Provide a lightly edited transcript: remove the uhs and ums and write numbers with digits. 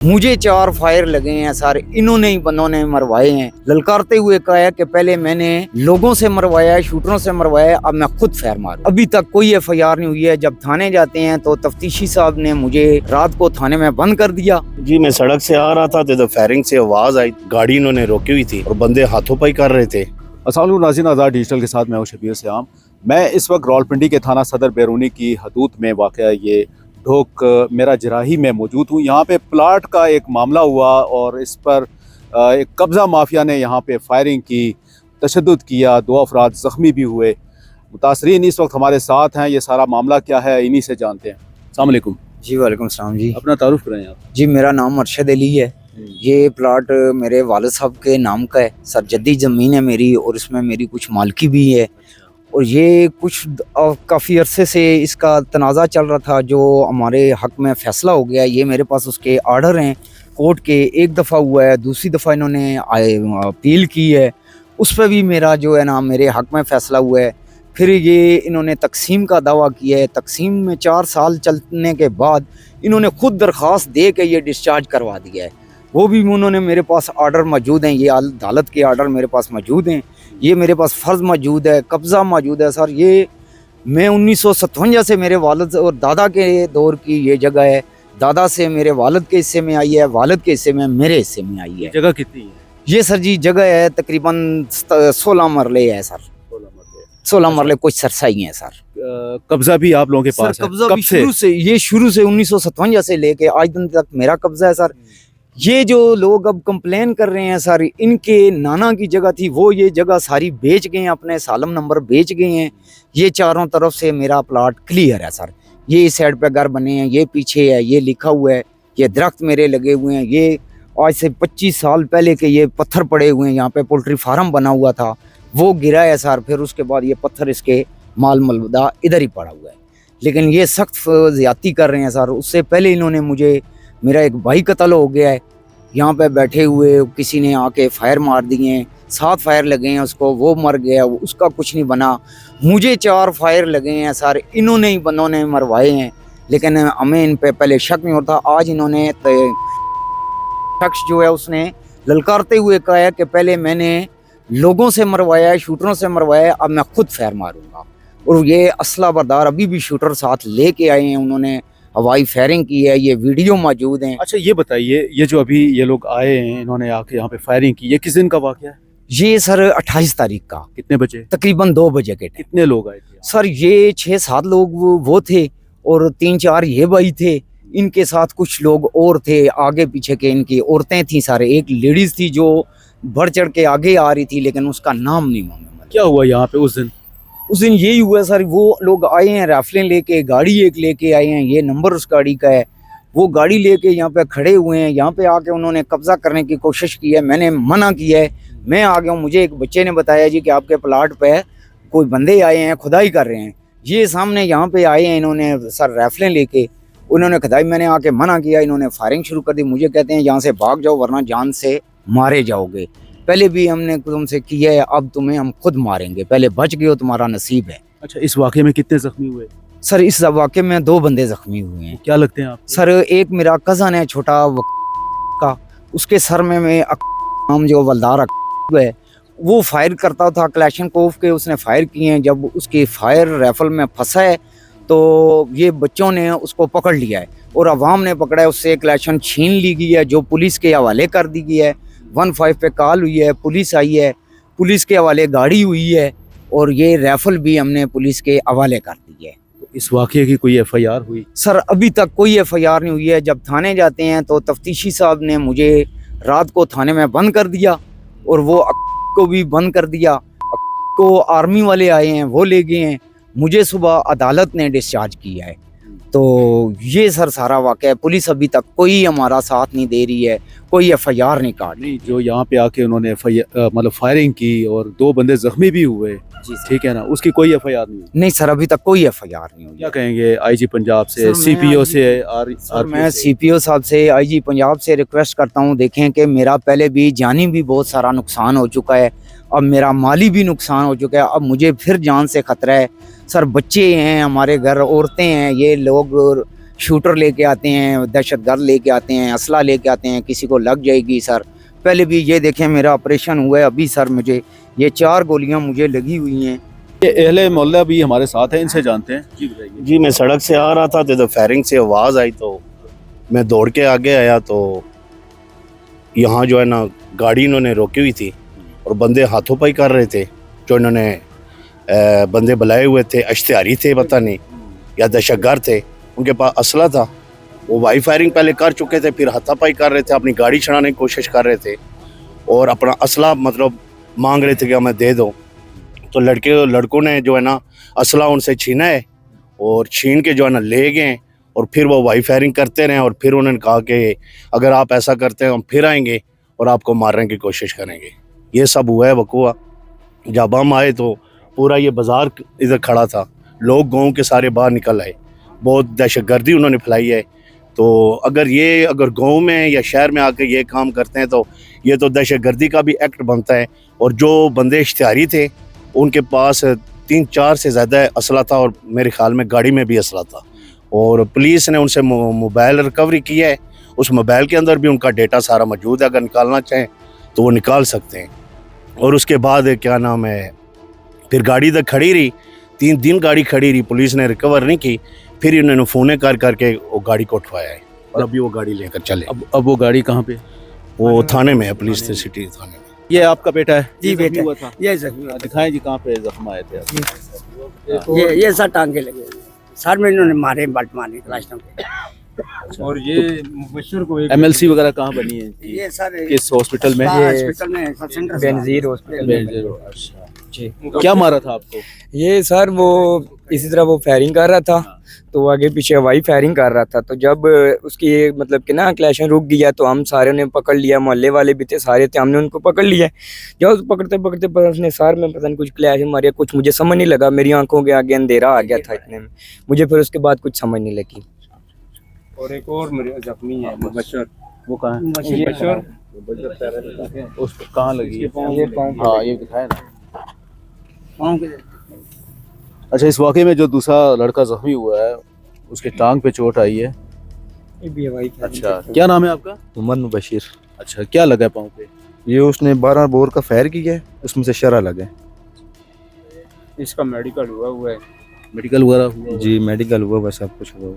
मुझे 4 फायर लगे हैं सर, इन्होंने ही बंदों ने मरवाए हैं। ललकारते हुए कहा है कि पहले मैंने लोगों से मरवाया है, शूटरों से मरवाया है, अब मैं खुद फायर मारूं। अभी तक कोई एफआईआर नहीं हुई है। जब थाने जाते हैं तो तफ्तीशी साहब ने मुझे रात को थाने में बंद कर दिया। जी मैं सड़क से आ रहा था तो फायरिंग से आवाज आई, गाड़ी इन्होंने रोकी हुई थी और बंदे हाथों पाई कर रहे थे। अस्सलाम वालेकुम नाज़रीन, आज़ाद डिजिटल के साथ मैं हूं शबीर सियाम। मैं इस वक्त रावलपिंडी के थाना सदर बैरूनी की हदूद में वाक़या ये ढोक मेरा जराही में मौजूद हूँ। यहाँ पे प्लाट का एक मामला हुआ और इस पर एक कब्ज़ा माफिया ने यहाँ पे फायरिंग की, तशद्दुद किया, 2 अफराद ज़ख्मी भी हुए। मुतासरीन इस वक्त हमारे साथ हैं। ये सारा मामला क्या है इन्हीं से जानते हैं। अस्सलाम वालेकुम। जी वालेकुम सलाम जी। अपना तारुफ करें आप। जी मेरा नाम अरशद अली है। ये प्लाट मेरे वालिद साहब के नाम का है सर, जद्दी ज़मीन है मेरी और इसमें मेरी कुछ मालकी भी है। और ये कुछ काफ़ी अरसे से इसका तनाज़ा चल रहा था, जो हमारे हक़ में फ़ैसला हो गया। ये मेरे पास उसके आर्डर हैं कोर्ट के, एक दफ़ा हुआ है, दूसरी दफ़ा इन्होंने अपील की है, उस पर भी मेरा जो है ना मेरे हक़ में फ़ैसला हुआ है। फिर ये इन्होंने तकसीम का दावा किया है। तकसीम में 4 साल चलने के बाद इन्होंने खुद दरख्वास्त दे के ये डिस्चार्ज करवा दिया है। वो भी उन्होंने मेरे पास आर्डर मौजूद हैं, ये अदालत के आर्डर मेरे पास मौजूद हैं। ये मेरे पास फ़र्ज़ मौजूद है, कब्ज़ा मौजूद है सर। ये मैं 1957 से मेरे वालिद और दादा के दौर की ये जगह है। दादा से मेरे वालिद के हिस्से में आई है, वालिद के हिस्से में मेरे हिस्से में आई है। जगह कितनी है? ये सर जी जगह है तकरीबन 16 मरले है सर। 16 मरले कुछ सरसाई हैं सर। कब्जा भी आप लोगों के पास सर है? कब्जा कब भी से? शुरू से 1957 से लेके आज दिन तक मेरा कब्जा है सर। ये जो लोग अब कंप्लेन कर रहे हैं सर, इनके नाना की जगह थी, वो ये जगह सारी बेच गए हैं, अपने सालम नंबर बेच गए हैं। ये चारों तरफ से मेरा प्लाट क्लियर है सर। ये इस साइड पे घर बने हैं, ये पीछे है, ये लिखा हुआ है, ये दरख्त मेरे लगे हुए हैं। ये आज से 25 साल पहले के ये पत्थर पड़े हुए हैं। यहाँ पे पोल्ट्री फार्म बना हुआ था, वो गिरा है सर। फिर उसके बाद ये पत्थर इसके माल मलबदा इधर ही पड़ा हुआ है। लेकिन ये सख्त ज़्यादती कर रहे हैं सर। उससे पहले इन्होंने मुझे, मेरा एक भाई कत्ल हो गया है, यहाँ पे बैठे हुए किसी ने आके फायर मार दिए हैं। 7 फायर लगे हैं उसको, वो मर गया, उसका कुछ नहीं बना। मुझे 4 फायर लगे हैं सर, इन्होंने ही बंदों ने मरवाए हैं। लेकिन हमें इन पे पहले शक नहीं होता। आज इन्होंने शख्स जो है उसने ललकारते हुए कहा है कि पहले मैंने लोगों से मरवाया है, शूटरों से मरवाया है, अब मैं खुद फायर मारूंगा। और ये असला बरदार अभी भी शूटर साथ लेके आए हैं, उन्होंने हवाई फायरिंग की है, ये वीडियो मौजूद हैं। अच्छा ये बताइए, ये जो अभी ये लोग आए हैं, इन्होंने आके यहाँ पे फायरिंग की, ये किस दिन का वाकया है? ये सर 28 तारीख का कितने बजे? तकरीबन 2 बजे के टाइम। कितने लोग आए थे? सर ये 6-7 लोग वो थे और 3-4 ये भाई थे। इनके साथ कुछ लोग और थे, आगे पीछे के इनकी औरतें थी सारे। एक लेडीज थी जो बढ़ चढ़ के आगे आ रही थी, लेकिन उसका नाम नहीं मालूम। क्या हुआ यहाँ पे उस दिन? उस दिन यही हुआ सर, वो लोग आए हैं राइफलें लेके, गाड़ी एक लेके आए हैं, ये नंबर उस गाड़ी का है। वो गाड़ी लेके यहाँ पे खड़े हुए हैं। यहाँ पे आके उन्होंने कब्जा करने की कोशिश की है, मैंने मना किया है। मैं आ गया हूँ। मुझे एक बच्चे ने बताया जी कि आपके प्लाट पे कोई बंदे आए हैं, खुदाई कर रहे हैं। ये सामने यहाँ पे आए हैं इन्होंने सर राइफलें लेके, उन्होंने खुदाई, मैंने आके मना किया, इन्होंने फायरिंग शुरू कर दी। मुझे कहते हैं यहाँ से भाग जाओ वरना जान से मारे जाओगे। पहले भी हमने तुमसे किया है, अब तुम्हें हम खुद मारेंगे, पहले बच गए हो, तुम्हारा नसीब है। अच्छा इस वाकये में कितने जख्मी हुए? सर इस वाक़े में 2 बंदे ज़ख्मी हुए हैं। क्या लगते हैं आप? सर एक मेरा कज़न है छोटा का, उसके सर में नाम जो वलदार है, वो फायर करता था क्लैशनकोफ के, उसने फायर किए हैं। जब उसकी फायर राइफल में फंसा है तो ये बच्चों ने उसको पकड़ लिया है और अवाम ने पकड़ा है, उससे क्लैशन छीन ली गई है, जो पुलिस के हवाले कर दी गई है। 15 पे कॉल हुई है, पुलिस आई है, पुलिस के हवाले गाड़ी हुई है और ये राइफल भी हमने पुलिस के हवाले कर दी है। इस वाकये की कोई एफआईआर हुई? सर अभी तक कोई एफआईआर नहीं हुई है। जब थाने जाते हैं तो तफ्तीशी साहब ने मुझे रात को थाने में बंद कर दिया और वो को भी बंद कर दिया। को आर्मी वाले आए हैं, वो ले गए हैं। मुझे सुबह अदालत ने डिस्चार्ज किया है। तो ये सर सारा वाक़या है। पुलिस अभी तक कोई हमारा साथ नहीं दे रही है, कोई एफआईआर नहीं काट रही। जो यहाँ पे आके उन्होंने मतलब फायरिंग की और 2 बंदे जख्मी भी हुए, जी सर। ठीक है ना, उसकी कोई एफआईआर नहीं हुई? नहीं सर अभी तक कोई एफआईआर नहीं हुई। क्या कहेंगे आईजी पंजाब से, सर, सीपीओ से, सर मैं सीपीओ साहब से, आईजी पंजाब से रिक्वेस्ट करता हूँ, देखें कि मेरा पहले भी जानी भी बहुत सारा नुकसान हो चुका है, अब मेरा माली भी नुकसान हो चुका है, अब मुझे फिर जान से ख़तरा है। सर बच्चे हैं हमारे घर, औरतें हैं, ये लोग शूटर लेके आते हैं, दहशतगर्द लेके आते हैं, असला लेके आते हैं, किसी को लग जाएगी सर। पहले भी ये देखें मेरा ऑपरेशन हुआ है अभी सर, मुझे ये 4 गोलियां मुझे लगी हुई हैं। ये अहले मोहल्ला भी हमारे साथ है, इनसे जानते हैं। जी बताइए। जी मैं सड़क से आ रहा था तो फायरिंग से आवाज़ आई तो मैं दौड़ के आगे आया तो यहाँ जो है ना गाड़ी इन्होंने रोकी हुई थी और बंदे हाथों पाई कर रहे थे। जो इन्होंने बंदे बुलाए हुए थे, अश्तिहारी थे पता नहीं या दहशतगर्द थे, उनके पास असला था। वो वाई फायरिंग पहले कर चुके थे, फिर हाथापाई कर रहे थे, अपनी गाड़ी छड़ाने की कोशिश कर रहे थे और अपना असला मतलब मांग रहे थे कि हमें दे दो। तो लड़कों ने जो है ना असला उनसे छीना है और छीन के जो है ना ले गए और फिर वो वाई फायरिंग करते रहे और फिर उन्होंने कहा कि अगर आप ऐसा करते हैं हम फिर आएंगे और आपको मारने की कोशिश करेंगे। ये सब हुआ है वकूआ। जब हम आए तो पूरा ये बाज़ार इधर खड़ा था, लोग गाँव के सारे बाहर निकल आए, बहुत दहशतगर्दी उन्होंने फैलाई है। तो अगर गांव में या शहर में आकर ये काम करते हैं तो ये तो दहशतगर्दी का भी एक्ट बनता है। और जो बंदे इश्तिहारी थे उनके पास 3-4 से ज़्यादा असला था और मेरे ख्याल में गाड़ी में भी असला था और पुलिस ने उनसे मोबाइल रिकवरी किया है। उस मोबाइल के अंदर भी उनका डेटा सारा मौजूद है, अगर निकालना चाहें तो वो निकाल सकते हैं। और उसके बाद क्या नाम है, फिर गाड़ी इधर खड़ी रही, 3 दिन गाड़ी खड़ी रही, पुलिस ने रिकवर नहीं की। फिर इन्होंने फ़ोने कर करके वो गाड़ी को उठवाया है और अभी वो गाड़ी लेकर चले। अब वो गाड़ी कहाँ पे? वो थाने में है, पुलिस सिटी थाने में। ये आपका बेटा है? जी बेटा, हुआ था। ये जख्मी हुआ था। दिखाएं जी कहाँ पे जख्म आए थे आप? ये सर टांगे लगे हुए हैं। सर में इन्होंने मारे, बट मारे क्लासों के। और ये मुबशर को एक MLC वगैरह कहाँ बनी है? ये सर किस हॉस्पिटल में? हॉस्पिटल में सब सेंटर से। बेनजीर हॉस्पिटल। अच्छा जी। क्या मारा था आपको? ये सर वो इसी तरह वो फायरिंग कर रहा था तो आगे पीछे हवाई फायरिंग कर रहा था। तो जब उसकी मतलब कि ना क्लैशन रुक गया तो हम सारे ने पकड़ लिया, मोहल्ले वाले भी थे, सारे थे, हमने उनको पकड़ लिया। जब पकड़ते पकड़ते उसने सर में पता नहीं कुछ क्लैश मारे, कुछ मुझे समझ नहीं लगा, मेरी आंखों के आगे अंधेरा आ गया था इतने में, मुझे फिर उसके बाद कुछ समझ नहीं लगी। और एक और जख्मी है मुबशर। वो कहाँ है? मुबशर उस पर कहाँ लगी? ये पाँव। हाँ ये दिखाए ना। पाँव के। अच्छा, इस वाक़े में जो दूसरा लड़का जख्मी हुआ है उसके टांग पे चोट आई है। ये भी हवाई फायरिंग। अच्छा, क्या नाम है आपका? उमर मुबशीर। अच्छा, क्या लगा है पाँव पे? ये उसने 12 बोर का फायर किया है, उसमें से शरा लगा है। इसका मेडिकल हुआ है। मेडिकल वगैरह हुआ? जी मेडिकल हुआ, बस सब कुछ हुआ।